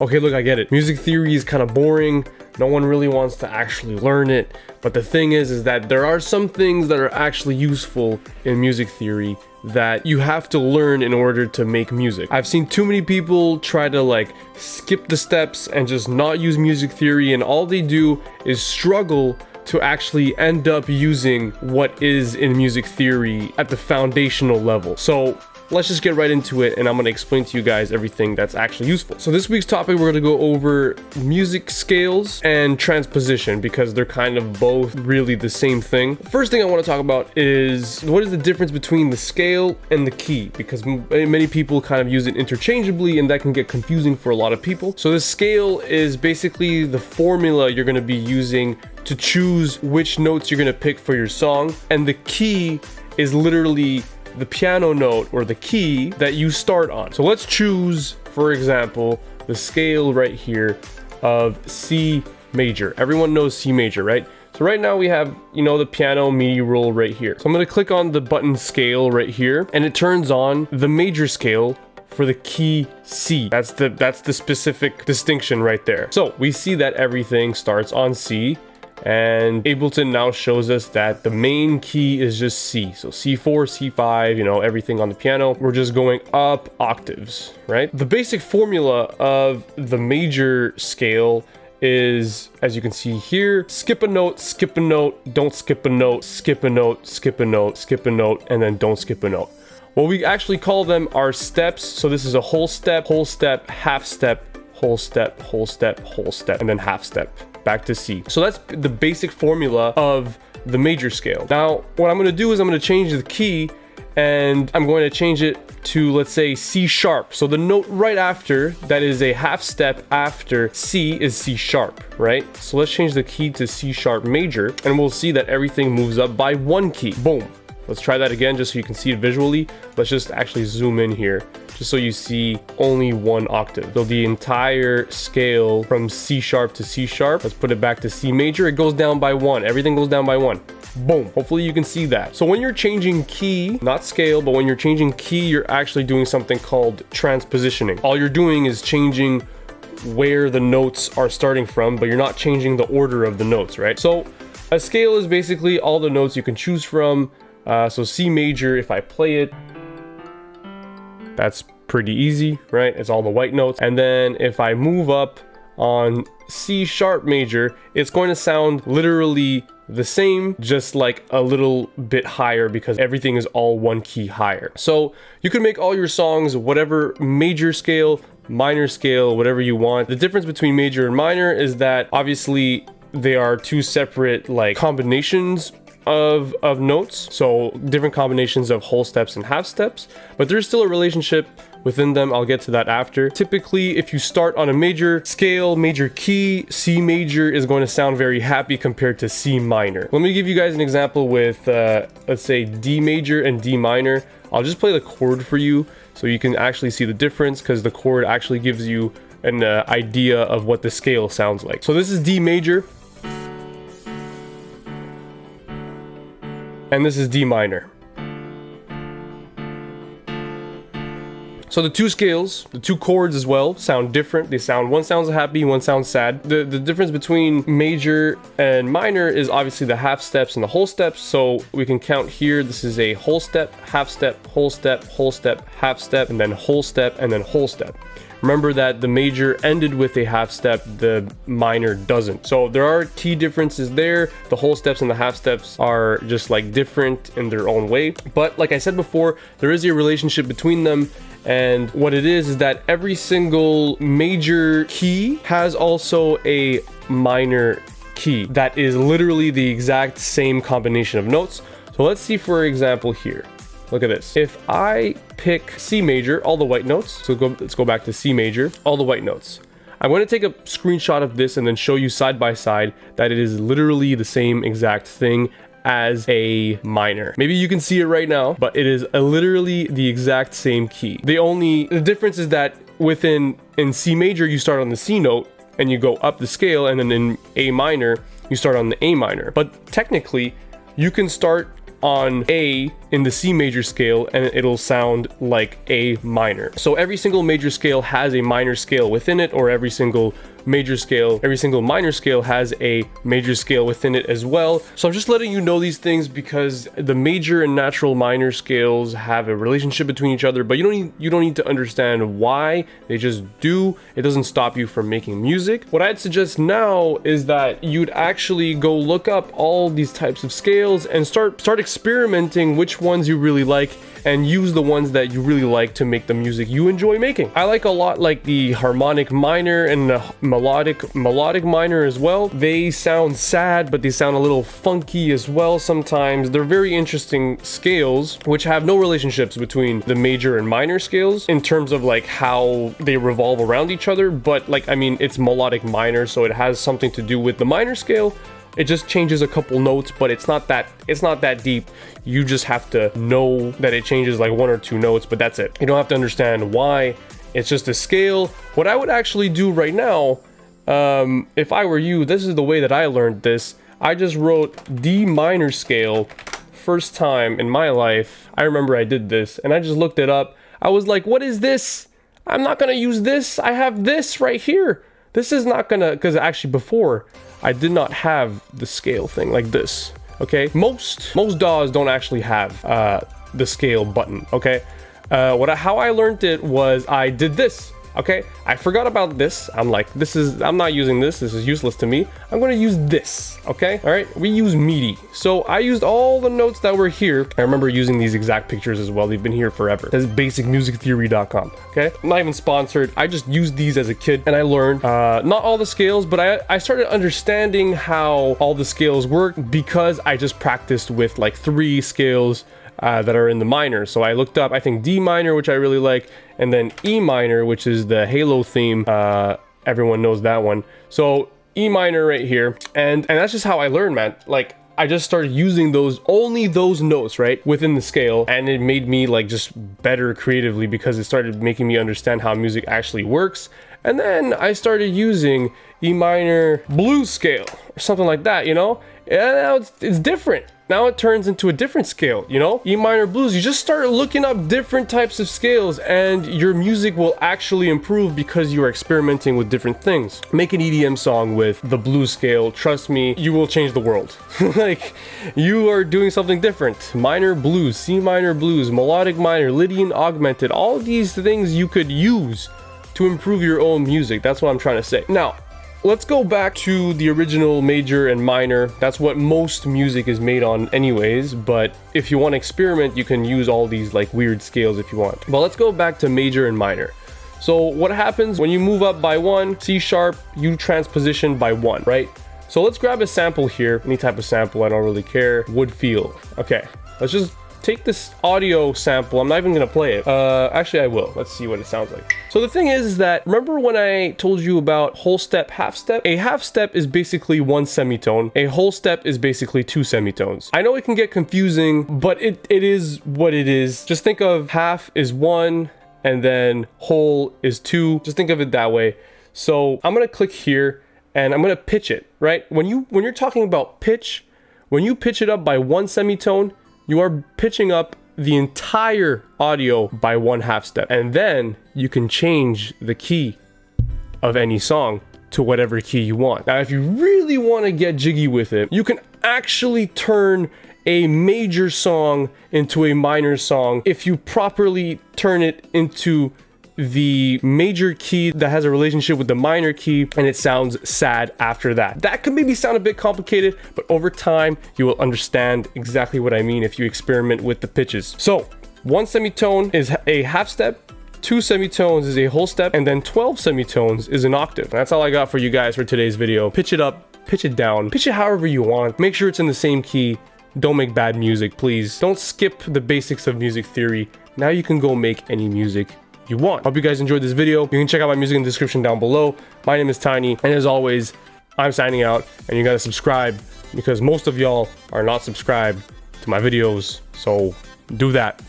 Okay, look, I get it. Music theory is kind of boring. No one really wants to actually learn it. But the thing is that there are some things that are actually useful in music theory that you have to learn in order to make music. I've seen too many people try to like skip the steps and just not use music theory, and all they do is struggle to actually end up using what is in music theory at the foundational level. So let's just get right into it, and I'm going to explain to you guys everything that's actually useful. So this week's topic, we're going to go over music scales and transposition, because they're kind of both really the same thing. First thing I want to talk about is what is the difference between the scale and the key, because many people kind of use it interchangeably, and that can get confusing for a lot of people. So the scale is basically the formula you're going to be using to choose which notes you're going to pick for your song, and the key is literally the piano note or the key that you start on. So let's choose, for example, the scale right here of C major. Everyone knows C major, right? So right now we have, the piano MIDI roll right here. So I'm going to click on the button scale right here, and it turns on the major scale for the key C. That's the specific distinction right there. So we see that everything starts on C, and Ableton now shows us that the main key is just C. So C4, C5, everything on the piano. We're just going up octaves, right? The basic formula of the major scale is, as you can see here, skip a note, don't skip a note, skip a note, skip a note, skip a note, and then don't skip a note. What we actually call them are steps. So this is a whole step, half step, whole step, whole step, whole step, and then half step back to C. So that's the basic formula of the major scale. Now, what I'm going to do is I'm going to change the key, and I'm going to change it to, let's say, C sharp. So the note right after, that is a half step after C, is C sharp, right? So let's change the key to C sharp major, and we'll see that everything moves up by one key. Boom. Let's try that again just so you can see it visually. Let's just actually zoom in here, just so you see only one octave. So the entire scale from C sharp to C sharp, let's put it back to C major, it goes down by one. Everything goes down by one. Boom. Hopefully you can see that. So when you're changing key, not scale, but when you're changing key, you're actually doing something called transpositioning. All you're doing is changing where the notes are starting from, but you're not changing the order of the notes, right? So a scale is basically all the notes you can choose from. So C major, if I play it, that's pretty easy, right? It's all the white notes. And then if I move up on C sharp major, it's going to sound literally the same, just like a little bit higher, because everything is all one key higher. So you can make all your songs whatever major scale, minor scale, whatever you want. The difference between major and minor is that obviously they are two separate like combinations of notes, so different combinations of whole steps and half steps, but there's still a relationship within them. I'll get to that after. Typically, if you start on a major scale, major key, C major is going to sound very happy compared to C minor. Let me give you guys an example with let's say D major and D minor. I'll just play the chord for you so you can actually see the difference, because the chord actually gives you an idea of what the scale sounds like. So this is D major, and this is D minor. So the two scales, the two chords as well, sound different. One sounds happy, one sounds sad. The difference between major and minor is obviously the half steps and the whole steps. So we can count here. This is a whole step, half step, whole step, half step, and then whole step, and then whole step. Remember that the major ended with a half step, the minor doesn't. So there are key differences there. The whole steps and the half steps are just like different in their own way. But like I said before, there is a relationship between them. And what it is that every single major key has also a minor key that is literally the exact same combination of notes. So let's see, for example, here. Look at this. If I pick C major, all the white notes, let's go back to C major, all the white notes. I'm going to take a screenshot of this and then show you side by side that it is literally the same exact thing as a minor. Maybe you can see it right now, but it is literally the exact same key. The difference is that in C major, you start on the C note and you go up the scale, and then in A minor, you start on the A minor. But technically, you can start on A in the C major scale and it'll sound like A minor. So every single major scale has a minor scale within it, or every single minor scale has a major scale within it as well. So I'm just letting you know these things because the major and natural minor scales have a relationship between each other, but you don't need to understand why. They just do. It doesn't stop you from making music. What I'd suggest now is that you'd actually go look up all these types of scales and start experimenting which ones you really like, and use the ones that you really like to make the music you enjoy making. I like a lot like the harmonic minor and the melodic minor as well. They sound sad, but they sound a little funky as well sometimes. They're very interesting scales which have no relationships between the major and minor scales in terms of like how they revolve around each other, but like, I mean, it's melodic minor, so it has something to do with the minor scale. It just changes a couple notes, but it's not that deep. You just have to know that it changes like 1 or 2 notes, but that's it. You don't have to understand why. It's just a scale. What I would actually do right now, if I were you, this is the way that I learned this. I just wrote D minor scale first time in my life. I remember I did this and I just looked it up. I was like, what is this? I'm not gonna use this. I have this right here. This is not gonna, because actually before, I did not have the scale thing like this, okay? Most DAWs don't actually have the scale button, okay? How I learned it was I did this, okay? I forgot about this. I'm like, I'm not using this. This is useless to me. I'm gonna use this, okay? All right, we use MIDI. So I used all the notes that were here. I remember using these exact pictures as well. They've been here forever. That's basicmusictheory.com, okay? I'm not even sponsored. I just used these as a kid and I learned, not all the scales, but I started understanding how all the scales work because I just practiced with like 3 scales that are in the minor. So I looked up, I think D minor, which I really like, and then E minor, which is the Halo theme. Everyone knows that one. So E minor right here, and that's just how I learned, man. Like, I just started using only those notes, right, within the scale, and it made me like just better creatively because it started making me understand how music actually works. And then I started using E minor blues scale or something like that, you know, and now it's different. Now it turns into a different scale, you know? E minor blues, you just start looking up different types of scales and your music will actually improve because you are experimenting with different things. Make an EDM song with the blues scale, trust me, you will change the world. Like, you are doing something different. Minor blues, C minor blues, melodic minor, Lydian augmented, all these things you could use to improve your own music. That's what I'm trying to say. Now, let's go back to the original major and minor. That's what most music is made on anyways, but if you want to experiment, you can use all these like weird scales if you want. But let's go back to major and minor. So what happens when you move up by 1, C sharp, you transposition by 1, right? So let's grab a sample here, any type of sample, I don't really care. Would feel. Okay, let's just take this audio sample. I'm not even gonna play it. Actually I will. Let's see what it sounds like. So the thing is that, remember when I told you about whole step, half step? A half step is basically 1 semitone. A whole step is basically 2 semitones. I know it can get confusing, but it is what it is. Just think of half is 1 and then whole is 2. Just think of it that way. So I'm gonna click here and I'm gonna pitch it, right? When you're talking about pitch, when you pitch it up by 1 semitone, you are pitching up the entire audio by 1 half step. And then you can change the key of any song to whatever key you want. Now, if you really want to get jiggy with it, you can actually turn a major song into a minor song if you properly turn it into the major key that has a relationship with the minor key, and it sounds sad after that. That can maybe sound a bit complicated, but over time you will understand exactly what I mean if you experiment with the pitches. So 1 semitone is a half step, 2 semitones is a whole step, and then 12 semitones is an octave. That's all I got for you guys for today's video. Pitch it up, pitch it down, pitch it however you want. Make sure it's in the same key. Don't make bad music, please. Don't skip the basics of music theory. Now you can go make any music you want. Hope you guys enjoyed this video. You can check out my music in the description down below. My name is Tiny, and as always, I'm signing out, and you gotta subscribe because most of y'all are not subscribed to my videos, so do that.